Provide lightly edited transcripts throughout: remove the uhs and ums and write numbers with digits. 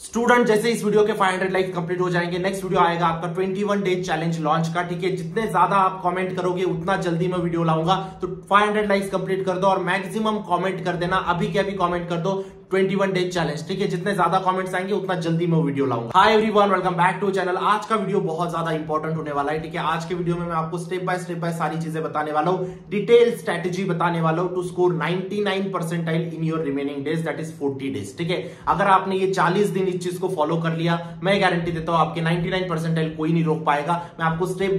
Student जैसे इस video के 500 लाइक कंप्लीट हो जाएंगे, नेक्स्ट वीडियो आएगा आपका 21 डेज चैलेंज लॉन्च का। ठीक है, जितने ज्यादा आप कमेंट करोगे उतना जल्दी मैं वीडियो लाऊंगा। तो 500 लाइक्स कंप्लीट कर दो और मैक्सिमम कमेंट कर देना, अभी के अभी कमेंट कर दो 21 डेज चैलेंज। ठीक है, जितने ज्यादा कमेंट्स आएंगे उतना जल्दी मैं वीडियो लाऊंगा। Hi everyone, welcome back to channel. आज का वीडियो बहुत ज्यादा इंपॉर्टेंट होने वाला है। ठीक है, आज के वीडियो में मैं आपको स्टेप बाय स्टेप सारी चीजें बताने वाला हूं, डिटेल स्ट्रेटेजी बताने वाला हूं to score 99 percentile in your remaining days, that is 40 days. ठीक है, अगर आपने ये 40 दिन इस चीज को फॉलो कर लिया, मैं गारंटी देता हूं आपके 99 परसेंटाइल कोई नहीं रोक पाएगा। मैं आपको स्टेप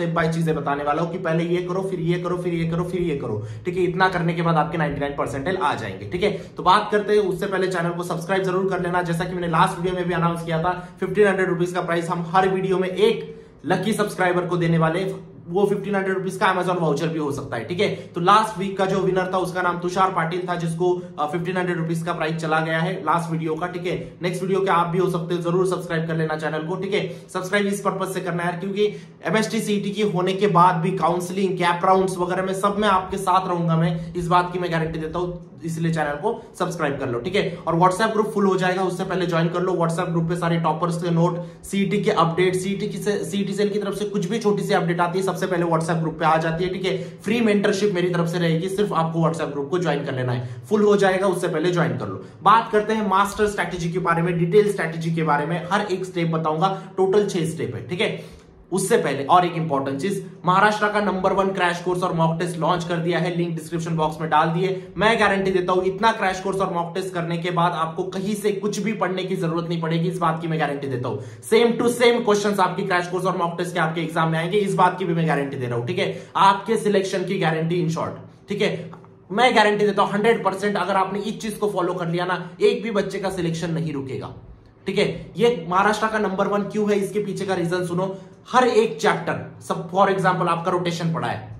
बाय चीजें बताने वाला हूं कि पहले ये करो, फिर ये करो, फिर ये करो, फिर ये करो। ठीक है, इतना करने के बाद आपके 99 परसेंटाइल आ जाएंगे। ठीक है, तो बात करते हैं, उससे पहले चैनल को सब्सक्राइब जरूर कर लेना। जैसा कि मैंने लास्ट वीडियो में भी अनाउंस किया था, 1500 रुपीज का प्राइस हम हर वीडियो में एक लकी सब्सक्राइबर को देने वाले, वो 1500 रुपीज का अमेजॉन वाउचर भी हो सकता है। ठीक है, तो लास्ट वीक का जो विनर था उसका नाम तुषार पाटिल था, जिसको 1500 रुपीज का प्राइस चला गया है लास्ट वीडियो का। ठीक है, नेक्स्ट वीडियो के आप भी हो सकते हो, जरूर सब्सक्राइब कर लेना चैनल को। ठीक है, सब्सक्राइब इस पर्पज से करना है क्योंकि एमएसटी सीईटी की होने के बाद भी काउंसलिंग, कैप राउंड्स वगैरह में सब में आपके साथ रहूंगा मैं, इस बात की मैं गारंटी देता हूं, इसलिए चैनल को सब्सक्राइब कर लो। ठीक है, और व्हाट्सएप ग्रुप फुल हो जाएगा, उससे पहले ज्वाइन कर लो। व्हाट्सएप ग्रुप पे सारे टॉपर्स के नोट, सीईटी के अपडेट, सीईटी सेल की तरफ से कुछ भी छोटी सी अपडेट आती है सबसे पहले व्हाट्सएप ग्रुप पे आ जाती है। ठीक है, फ्री मेंटरशिप मेरी तरफ से रहेगी, सिर्फ आपको व्हाट्सएप ग्रुप को ज्वाइन कर लेना है। फुल हो जाएगा, उससे पहले ज्वाइन कर लो। बात करते हैं मास्टर स्ट्रैटेजी के बारे में, डिटेल स्ट्रैटेजी के बारे में, हर एक स्टेप बताऊंगा। टोटल 6 स्टेप है। ठीक है, उससे पहले और एक इंपॉर्टेंट चीज, महाराष्ट्र का नंबर 1 क्रैश कोर्स और मॉक टेस्ट लॉन्च कर दिया है, लिंक डिस्क्रिप्शन बॉक्स में डाल दिए। मैं गारंटी देता हूं इतना क्रैश कोर्स और मॉक टेस्ट करने के बाद आपको कहीं से कुछ भी पढ़ने की जरूरत नहीं पड़ेगी, इस बात की मैं गारंटी देता हूं। सेम टू सेम क्वेश्चंस आपकी क्रैश कोर्स और मॉक टेस्ट के आपके एग्जाम में आएंगे, इस बात की भी मैं गारंटी दे रहा हूं। ठीक है, आपके सिलेक्शन की गारंटी इन शॉर्ट। ठीक है, मैं गारंटी देता हूं 100%, अगर आपने इस चीज को फॉलो कर लिया ना, एक भी बच्चे का सिलेक्शन नहीं रुकेगा। ठीक है, ये महाराष्ट्र का नंबर 1 क्यों है, इसके पीछे का रीजन सुनो। हर एक चैप्टर, सब फॉर एग्जांपल आपका रोटेशन पढ़ा है,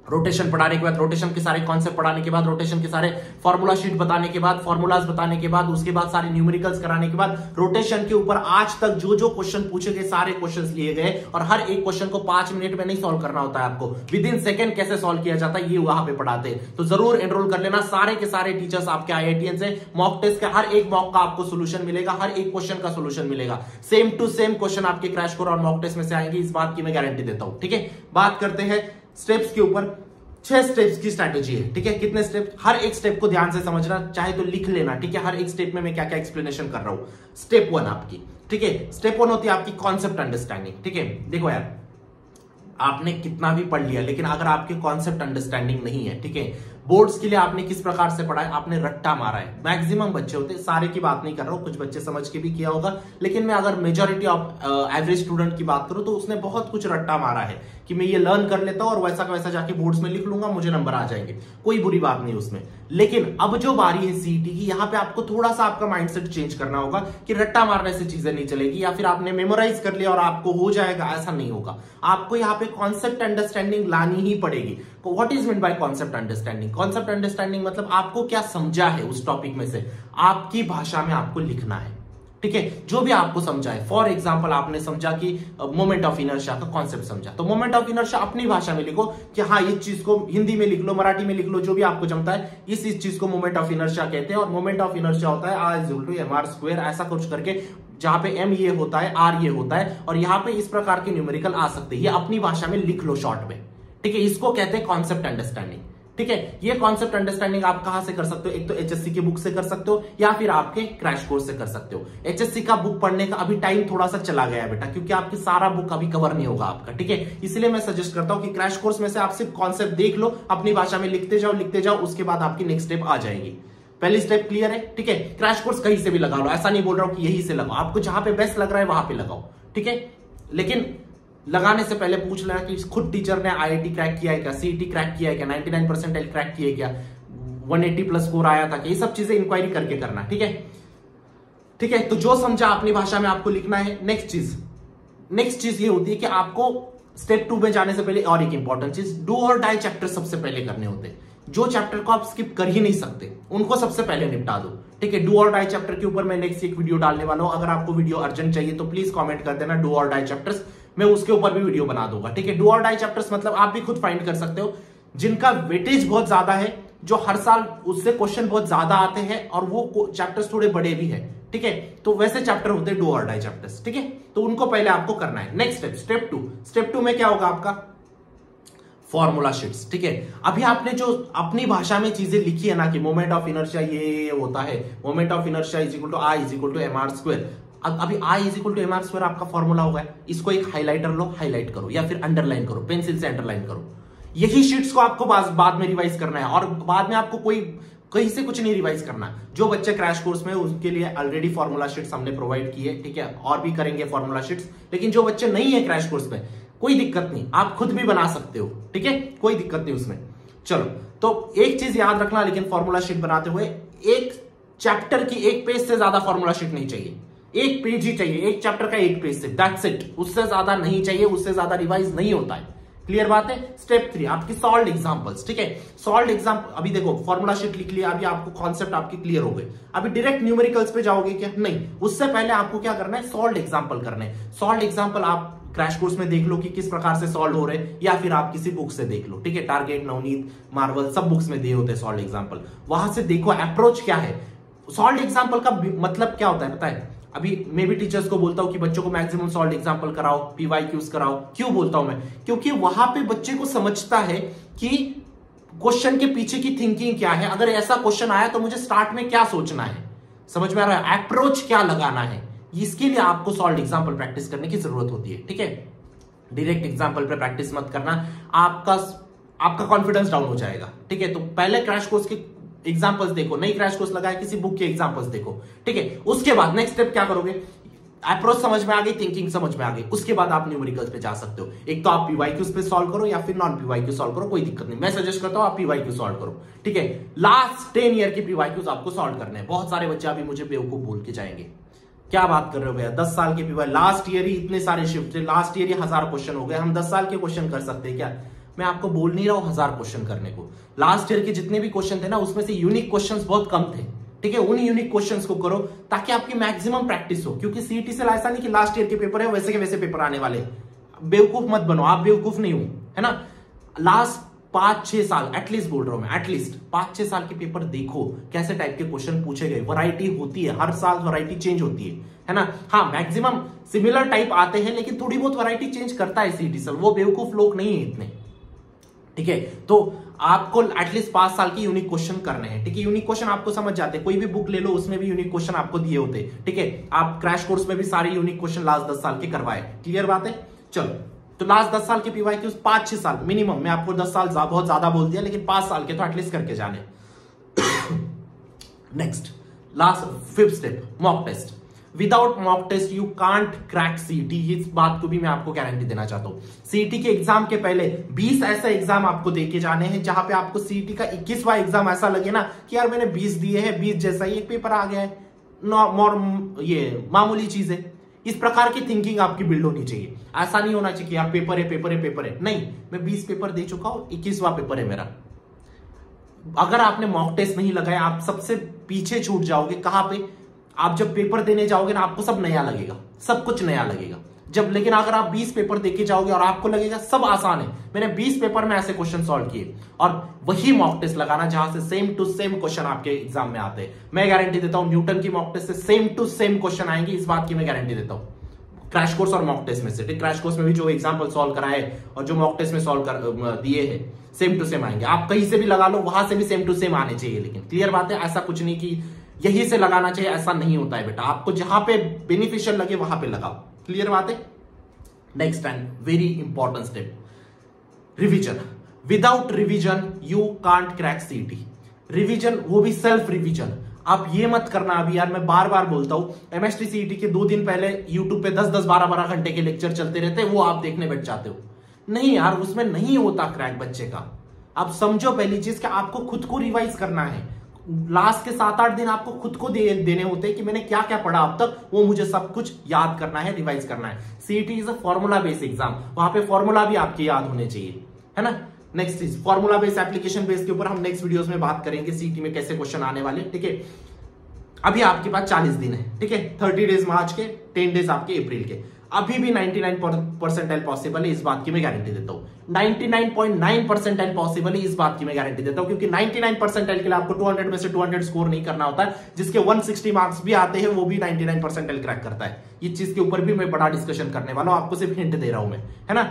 रोटेशन पढ़ाने के बाद, रोटेशन के सारे कॉन्सेप्ट पढ़ाने के बाद, रोटेशन के सारे फॉर्मूला शीट बताने के बाद, फॉर्मूलाज बताने के बाद, उसके बाद सारे न्यूमेरिकल्स कराने के बाद, रोटेशन के ऊपर आज तक जो जो क्वेश्चन पूछे गए सारे क्वेश्चंस लिए गए, और हर एक क्वेश्चन को 5 मिनट में नहीं सॉल्व करना होता है आपको, विद इन सेकंड कैसे सॉल्व किया जाता है ये वहां पे पढ़ाते हैं। तो जरूर एनरोल कर लेना, सारे के सारे टीचर्स आपके आईआईटीएन से। मॉक टेस्ट का हर एक मॉक का आपको सोल्यूशन मिलेगा, हर एक क्वेश्चन का सोल्यूशन मिलेगा, सेम टू सेम क्वेश्चन आपके क्रैश कोर्स और मॉक टेस्ट में से आएंगे, इस बात की मैं गारंटी देता हूं। ठीक है, बात करते हैं स्टेप्स के ऊपर। 6 स्टेप्स की स्ट्रैटेजी है। ठीक है, कितने स्टेप, हर एक स्टेप को ध्यान से समझना, चाहे तो लिख लेना। ठीक है, हर एक स्टेप में मैं क्या क्या एक्सप्लेनेशन कर रहा हूं। स्टेप 1 आपकी, ठीक है, स्टेप 1 होती है आपकी कॉन्सेप्ट अंडरस्टैंडिंग। ठीक है, देखो यार, आपने कितना भी पढ़ लिया, लेकिन अगर आपके कॉन्सेप्ट अंडरस्टैंडिंग नहीं है, ठीक है, बोर्ड्स के लिए आपने किस प्रकार से पढ़ा है, आपने रट्टा मारा है। मैक्सिमम बच्चे होते, सारे की बात नहीं कर रहा हूं, कुछ बच्चे समझ के भी किया होगा, लेकिन मैं अगर मेजॉरिटी ऑफ एवरेज स्टूडेंट की बात करूं तो उसने बहुत कुछ रट्टा मारा है कि मैं ये लर्न कर लेता हूं और वैसा का वैसा जाके बोर्ड्स में लिख लूंगा, मुझे नंबर आ जाएंगे। कोई बुरी बात नहीं उसमें, लेकिन अब जो बारी है सीईटी की, यहां पे आपको थोड़ा सा आपका माइंडसेट चेंज करना होगा कि रट्टा मारने से चीजें नहीं चलेगी, या फिर आपने मेमोराइज कर लिया और आपको हो जाएगा, ऐसा नहीं होगा। आपको यहाँ पे कॉन्सेप्ट अंडरस्टैंडिंग लानी ही पड़ेगी। What is mean by concept understanding? Concept understanding मतलब आपको क्या समझा है उस टॉपिक में से, आपकी भाषा में आपको लिखना है। ठीक है, जो भी आपको समझा है। फॉर एग्जांपल आपने समझा कि मोमेंट ऑफ इनर्शिया का कॉन्सेप्ट समझा, तो मोमेंट ऑफ इनर्शिया अपनी भाषा में लिखो कि हाँ, इस चीज को हिंदी में लिख लो, मराठी में लिख लो, जो भी आपको जमता है, इस चीज को मोमेंट ऑफ इनर्शिया कहते हैं। और मोमेंट ऑफ इनर्शिया होता है R=mr², ऐसा कुछ करके, जहां पे m ये होता है, r ये होता है, और यहां पे इस प्रकार के न्यूमेरिकल आ सकते हैं। ये अपनी भाषा में लिख लो शॉर्ट में। ठीक है, इसको कहते हैं कॉन्सेप्ट अंडरस्टैंडिंग। ठीक है, ये कॉन्सेप्ट अंडरस्टैंडिंग आप कहां से कर सकते हो, एक तो एचएससी की बुक से कर सकते हो, या फिर आपके क्रैश कोर्स से कर सकते हो। एचएससी का बुक पढ़ने का अभी टाइम थोड़ा सा चला गया है बेटा, क्योंकि आपकी सारा बुक अभी कवर नहीं होगा आपका। ठीक है, इसलिए मैं सजेस्ट करता हूं कि क्रैश कोर्स में से आप सिर्फ कॉन्सेप्ट देख लो, अपनी भाषा में लिखते जाओ, उसके बाद आपकी नेक्स्ट स्टेप आ जाएगी। पहली स्टेप क्लियर है? ठीक है, क्रैश कोर्स कहीं से भी लगा लो, ऐसा नहीं बोल रहा हूं कि यही से लगाओ, आपको जहां पे बेस्ट लग रहा है वहां पे लगाओ। ठीक है, लेकिन लगाने से पहले पूछ लेना कि खुद टीचर ने आईआईटी क्रैक किया है क्या, सीईटी क्रैक किया है क्या, 99 परसेंटाइल क्रैक किया है क्या, 180 प्लस स्कोर आया था क्या, ये सब चीजें इंक्वायरी करके करना। ठीक है, ठीक है, तो जो समझा अपनी भाषा में आपको लिखना है। नेक्स्ट चीज ये होती है कि आपको स्टेप 2 में जाने से पहले और एक इंपॉर्टेंट चीज, डू और डाई चैप्टर सबसे पहले करने होते हैं। जो चैप्टर को आप स्किप कर ही नहीं सकते, उनको सबसे पहले निपटा दो। ठीक है, डू और डाई चैप्टर के ऊपर मैं नेक्स्ट एक वीडियो डालने वाला हूं। अगर आपको वीडियो अर्जेंट चाहिए तो प्लीज कमेंट कर देना डू और डाई चैप्टर्स, मैं उसके ऊपर भी वीडियो बना दूंगा। ठीक है, डू और डाई चैप्टर्स मतलब आप भी खुद फाइंड कर सकते हो, जिनका वेटेज बहुत ज्यादा है, जो हर साल उससे क्वेश्चन बहुत ज्यादा आते हैं, और वो चैप्टर्स थोड़े बड़े भी है। ठीक है। तो वैसे चैप्टर होते हैं डू और डाई चैप्टर्स, ठीक है। तो उनको पहले आपको करना है। नेक्स्ट स्टेप टू में क्या होगा आपका, फॉर्मूला शीट्स, ठीक है। अभी आपने जो अपनी भाषा में चीजें लिखी है ना कि मोमेंट ऑफ इनर्शिया ये होता है, moment of inertia is equal to I is equal to M R square. अभी I is equal to M R square आपका फॉर्मूला होगा, इसको एक हाइलाइटर लो, हाईलाइट करो या फिर अंडरलाइन करो, पेंसिल से अंडरलाइन करो। यही शीट्स को आपको बाद में रिवाइज करना है और बाद में आपको कोई कहीं से कुछ नहीं रिवाइज करना। जो बच्चे क्रैश कोर्स में उनके लिए ऑलरेडी फॉर्मूला शीट्स हमने प्रोवाइड की है, ठीक है, और भी करेंगे फॉर्मूला शीट्स। लेकिन जो बच्चे नहीं है क्रैश कोर्स में, कोई दिक्कत नहीं, आप खुद भी बना सकते हो, ठीक है, कोई दिक्कत नहीं उसमें। चलो, तो एक चीज याद रखना, लेकिन फॉर्मूला शीट बनाते हुए एक चैप्टर की एक पेज से ज्यादा फॉर्मूला शीट नहीं चाहिए, एक पेज ही चाहिए, एक चैप्टर का एक पेज से, दैट्स इट, उससे ज्यादा नहीं चाहिए, उससे ज्यादा रिवाइज नहीं होता है। क्लियर बात है। स्टेप 3 आपकी सॉल्व एग्जांपल्स, ठीक है। सॉल्व एग्जांपल, अभी देखो फॉर्मूला शीट लिख लिया, अभी आपको कॉन्सेप्ट आपके क्लियर हो गए, अभी डायरेक्ट न्यूमेरिकल्स पे जाओगे क्या, नहीं, उससे पहले आपको क्या करना है, सॉल्व एग्जांपल करने हैं। सॉल्व एग्जांपल आप क्रैश कोर्स में देख लो कि किस प्रकार से सॉल्व हो रहे हैं, या फिर आप किसी बुक से देख लो, ठीक है, टारगेट, नवनीत, मार्वल, सब बुक्स में दिए होते हैं सॉल्व एग्जांपल, वहां से देखो अप्रोच क्या है। सॉल्व एग्जांपल का मतलब क्या होता है पता है, अभी मैं भी टीचर्स को बोलता हूं कि बच्चों को मैक्सिमम सॉल्व एग्जांपल कराओ, पीवाईक्यूज कराओ। क्यों बोलता हूं मैं, क्योंकि वहां पे बच्चे को समझता है कि क्वेश्चन के पीछे की थिंकिंग क्या है, अगर ऐसा क्वेश्चन आया तो मुझे स्टार्ट में क्या सोचना है, समझ में आ रहा है, अप्रोच क्या लगाना है, इसके लिए आपको सॉल्व एग्जांपल प्रैक्टिस करने की जरूरत होती है, ठीक है। डायरेक्ट एग्जांपल पे प्रैक्टिस मत करना, आपका कॉन्फिडेंस डाउन हो जाएगा, ठीक है। तो पहले क्रैश कोर्स के एग्जांपल्स देखो, नई क्रैश कोर्स लगाए किसी बुक के एग्जांपल्स देखो, ठीक है। उसके बाद नेक्स्ट स्टेप क्या करोगे, अप्रोच समझ में आ गई, थिंकिंग समझ में आ गई, उसके बाद आप न्यूमेरिकल्स पे जा सकते हो। एक तो आप पीवाईक्यूज पे सॉल्व करो या फिर नॉन पीवाईक्यू सॉल्व करो, कोई दिक्कत नहीं, मैं सजेस्ट करता हूं आप पीवाईक्यू सॉल्व करो, ठीक है। लास्ट 10 ईयर की पीवाईक्यूज आपको सॉल्व करने हैं। बहुत सारे बच्चे अभी मुझे बेवकूफ बोल के जाएंगे, क्या बात कर रहे हो भैया, 10 साल के पीवाई, लास्ट ईयर ही इतने सारे शिफ्ट थे, लास्ट ईयर ही 1000 क्वेश्चन हो गए, हम 10 साल के क्वेश्चन कर सकते हैं क्या। मैं आपको बोल नहीं रहा हूं 1000 क्वेश्चन करने को, लास्ट ईयर के जितने भी क्वेश्चन थे ना, उसमें से यूनिक क्वेश्चंस बहुत कम थे, ठीक है। उन यूनिक क्वेश्चंस को करो ताकि आपकी मैक्सिमम प्रैक्टिस हो, क्योंकि सीईटी से ऐसा नहीं कि लास्ट ईयर के पेपर है वैसे के वैसे पेपर आने वाले। बेवकूफ मत बनो, आप बेवकूफ नहीं हो, है ना। लास्ट 5-6 साल एटलीस्ट बोल रहा हूं मैं, एटलीस्ट 5-6 साल के पेपर देखो, कैसे टाइप के क्वेश्चन पूछे गए, वैरायटी होती है, हर साल वैरायटी चेंज होती है ना। हाँ, मैक्सिमम सिमिलर टाइप आते हैं, लेकिन थोड़ी बहुत वैरायटी चेंज करता है सीईटी सर, वो बेवकूफ लोग नहीं है इतने, ठीक है। तो आपको एटलीस्ट 5 साल की यूनिक क्वेश्चन करने हैं, ठीक है। यूनिक क्वेश्चन आपको समझ जाते हैं, कोई भी बुक ले लो उसमें भी यूनिक क्वेश्चन आपको दिए होते हैं, ठीक है। आप क्रैश कोर्स में भी सारे यूनिक क्वेश्चन लास्ट 10 साल के करवाए, क्लियर बात है। चलो, तो लास्ट 10 साल के पीवाईक्यूज 5-6 साल मिनिमम, मैं आपको 10 साल बहुत ज्यादा बोल दिया, लेकिन 5 साल के तो एटलीस्ट करके जाने। Next last 5th step, mock test. Without mock test you can't crack CET, इस बात को भी मैं आपको गारंटी देना चाहता हूं। सीईटी के एग्जाम के पहले 20 ऐसे एग्जाम आपको देके जाने हैं जहां पे आपको सीईटी का 21वां एग्जाम ऐसा लगे ना कि यार मैंने 20 दिए हैं, 20 जैसा ही एक पेपर आ गया है, ये मामूली चीज है। इस प्रकार की थिंकिंग आपकी बिल्ड होनी चाहिए। ऐसा नहीं होना चाहिए कि यार पेपर है पेपर है पेपर है, नहीं, मैं 20 पेपर दे चुका हूं, 21वां पेपर है मेरा। अगर आपने मॉक टेस्ट नहीं लगाया, आप सबसे पीछे छूट जाओगे। कहां पे, आप जब पेपर देने जाओगे ना, आपको सब नया लगेगा, सब कुछ नया लगेगा जब। लेकिन अगर आप 20 पेपर देके जाओगे और आपको लगेगा सब आसान है, मैंने 20 पेपर में ऐसे क्वेश्चन सॉल्व किए, और वही मॉक टेस्ट लगाना जहां से सेम टू सेम क्वेश्चन आपके एग्जाम में आते हैं। मैं गारंटी देता हूं न्यूटन की मॉक टेस्ट से सेम टू सेम क्वेश्चन आएंगे, इस बात की मैं गारंटी देता हूं, क्रैश कोर्स और मॉक टेस्ट में से। क्रैश कोर्स में भी जो एग्जाम्पल सॉल्व कराए और जो मॉक टेस्ट में सॉल्व कर दिए हैं, सेम टू सेम आएंगे। आप कहीं से भी लगा लो, वहां से भी सेम टू सेम आने चाहिए। लेकिन क्लियर बात है, ऐसा कुछ नहीं कि यही से लगाना चाहिए, ऐसा नहीं होता है बेटा। आपको जहां पे बेनिफिशियल लगे वहां पे लगाओ, क्लियर बात है। Next and very important step, revision. Without revision you can't crack CET. Revision, वो भी सेल्फ रिवीजन। आप ये मत करना, अभी यार मैं बार बार बोलता हूं, एमएसटी सीईटी के 2 दिन पहले यूट्यूब पे 10-10, 12-12 घंटे के लेक्चर चलते रहते हैं, वो आप देखने बैठ जाते हो। नहीं यार, उसमें नहीं होता क्रैक बच्चे का। आप समझो पहली चीज कि आपको खुद को रिवाइज करना है। लास्ट के 7-8 दिन आपको खुद को देने होते हैं कि मैंने क्या क्या पढ़ा अब तक, वो मुझे सब कुछ याद करना है, रिवाइज करना है। CET is a formula based exam, वहां पे फॉर्मूला भी आपके याद होने चाहिए, है ना। नेक्स्ट चीज, फॉर्मूला बेस्ड, एप्लीकेशन बेस्ड के ऊपर हम नेक्स्ट वीडियोस में बात करेंगे, सीईटी में कैसे क्वेश्चन आने वाले, ठीक है। अभी आपके पास 40 दिन है, ठीक है, 30 डेज मार्च के, 10 डेज आपके अप्रैल के। अभी भी 99% पॉसिबल है, इस बात की मैं गारंटी देता हूं। 99.9% पॉसिबल है, इस बात की मैं गारंटी देता हूं, क्योंकि 99% के लिए आपको 200 में से 200 स्कोर नहीं करना होता है। जिसके 160 मार्क्स भी आते हैं वो भी 99% क्रैक करता है। ये चीज के ऊपर भी मैं बड़ा डिस्कशन करने वाला हूं, आपको सिर्फ हिंट दे रहा हूं मैं, है ना।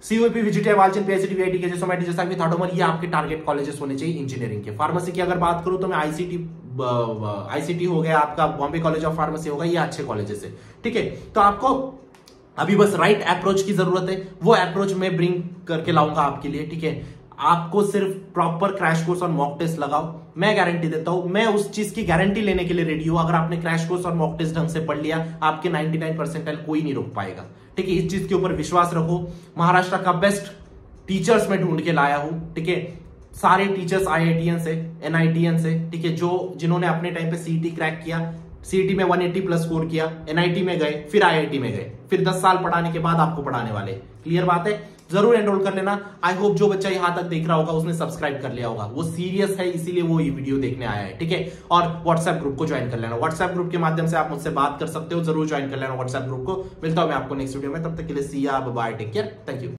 सीयूपी, विजिटिया, वालचंद, पीएचडी, वीआईटी, केजेसोमेटी, जैसा थाडोमर, ये आपके टारगेट कॉलेजेस होने चाहिए इंजीनियरिंग के। फार्मेसी की अगर बात करूं तो मैं आईसीटी हो गया आपका, बॉम्बे कॉलेज ऑफ फार्मेसी होगा, ये अच्छे कॉलेजेस है, ठीक है। तो आपको अभी बस राइट अप्रोच की जरूरत है, वो अप्रोच मैं ब्रिंग करके लाऊंगा आपके लिए, ठीक है। आपको सिर्फ प्रॉपर क्रैश कोर्स और मॉक टेस्ट लगाओ, मैं गारंटी देता हूं, मैं उस चीज की गारंटी लेने के लिए रेडी हूं। अगर आपने क्रैश कोर्स और मॉक टेस्ट ढंग से पढ़ लिया, आपके 99% कोई नहीं रोक पाएगा, ठीक है। इस चीज के ऊपर विश्वास रखो। महाराष्ट्र का बेस्ट टीचर्स में ढूंढ के लाया हूं, ठीक है। सारे टीचर्स IITians से, NITians से, ठीक है, जो जिन्होंने अपने टाइम पे CET क्रैक किया, CET में 180 प्लस स्कोर किया, NIT में गए, फिर IIT में गए, फिर 10 साल पढ़ाने के बाद आपको पढ़ाने वाले। क्लियर बात है, जरूर एनरोल कर लेना। आई होप जो बच्चा यहां तक देख रहा होगा उसने सब्सक्राइब कर लिया होगा, वो सीरियस है इसीलिए वो ये वीडियो देखने आया है, ठीक है। और व्हाट्सएप ग्रुप को ज्वाइन कर लेना, व्हाट्सएप ग्रुप के माध्यम से आप मुझसे बात कर सकते हो, जरूर ज्वाइन कर लेना व्हाट्सएप ग्रुप को। मिलता हूं मैं आपको नेक्स्ट वीडियो में, तब तक के लिए see ya bye, take care, thank you.